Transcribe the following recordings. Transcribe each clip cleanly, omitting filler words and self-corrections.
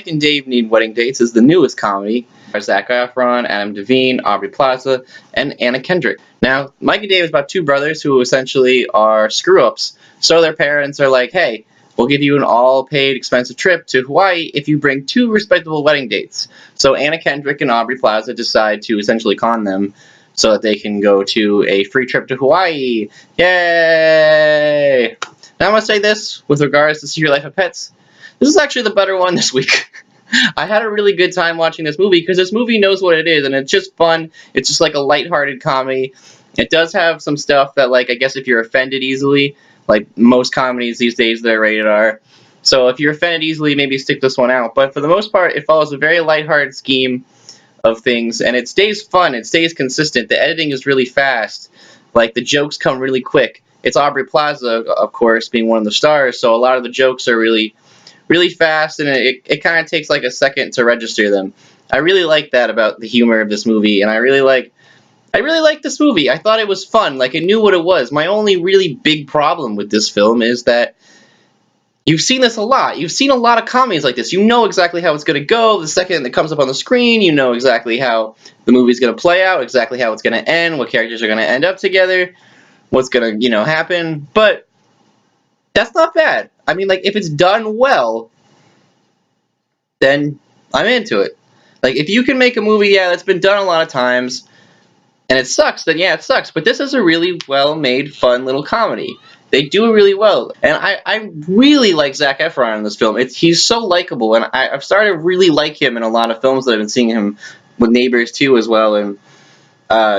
and Dave Need Wedding Dates is the newest comedy. Zac Efron, Adam Devine, Aubrey Plaza, and Anna Kendrick. Now, Mike and Dave is about two brothers who essentially are screw-ups. So their parents are like, hey, we'll give you an all-paid expensive trip to Hawaii if you bring two respectable wedding dates. So Anna Kendrick and Aubrey Plaza decide to essentially con them so that they can go to a free trip to Hawaii. Yay! Now I'm going to say this with regards to Secret Life of Pets. This is actually the better one this week. I had a really good time watching this movie because this movie knows what it is, and it's just fun. It's just like a lighthearted comedy. It does have some stuff that, like, I guess if you're offended easily, like most comedies these days, they're rated R. So if you're offended easily, maybe stick this one out. But for the most part, it follows a very lighthearted scheme of things, and it stays fun. It stays consistent. The editing is really fast. Like, the jokes come really quick. It's Aubrey Plaza, of course, being one of the stars, so a lot of the jokes are really fast, and it kind of takes like a second to register them. I really like that about the humor of this movie, and I really like this movie. I thought it was fun. Like, it knew what it was. My only really big problem with this film is that you've seen this a lot. You've seen a lot of comedies like this. You know exactly how it's going to go. The second it comes up on the screen, you know exactly how the movie's going to play out, exactly how it's going to end, what characters are going to end up together, what's going to, happen. But that's not bad. I mean, like, if it's done well, then I'm into it. Like, if you can make a movie, yeah, that's been done a lot of times, and it sucks, then yeah, it sucks. But this is a really well-made, fun little comedy. They do it really well. And I really like Zac Efron in this film. He's so likable, and I've started to really like him in a lot of films that I've been seeing him with Neighbors too as well, and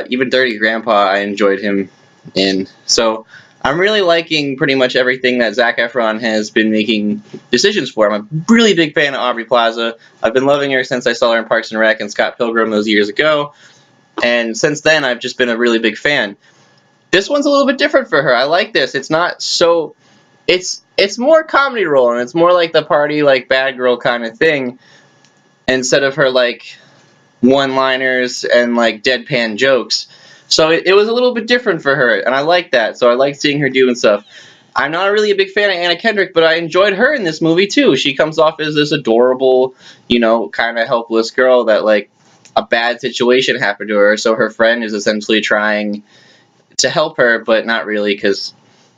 even Dirty Grandpa I enjoyed him in. So I'm really liking pretty much everything that Zac Efron has been making decisions for. I'm a really big fan of Aubrey Plaza. I've been loving her since I saw her in Parks and Rec and Scott Pilgrim those years ago. And since then, I've just been a really big fan. This one's a little bit different for her. I like this. It's not so... It's more comedy role, and it's more like the party, like, bad girl kind of thing. Instead of her, like, one-liners and, like, deadpan jokes. So it was a little bit different for her, and I like that. So I like seeing her doing stuff. I'm not really a big fan of Anna Kendrick, but I enjoyed her in this movie, too. She comes off as this adorable, kind of helpless girl that, like, a bad situation happened to her, so her friend is essentially trying to help her, but not really, because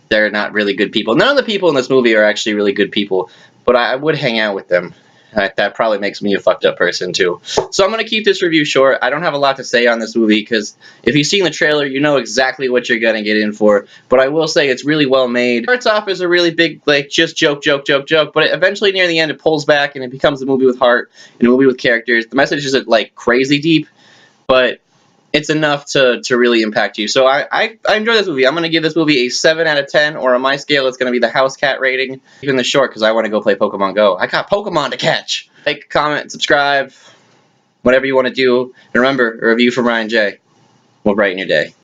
they're not really good people. None of the people in this movie are actually really good people, but I would hang out with them. That probably makes me a fucked up person, too. So I'm going to keep this review short. I don't have a lot to say on this movie, because if you've seen the trailer, you know exactly what you're going to get in for. But I will say it's really well made. It starts off as a really big, like, just joke, but eventually near the end it pulls back, and it becomes a movie with heart, and a movie with characters. The message isn't, like, crazy deep, but it's enough to really impact you. So I enjoy this movie. I'm going to give this movie a 7 out of 10, or on my scale, it's going to be the house cat rating. Even the short, because I want to go play Pokemon Go. I got Pokemon to catch. Like, comment, subscribe, whatever you want to do. And remember, a review from Ryan J will brighten your day.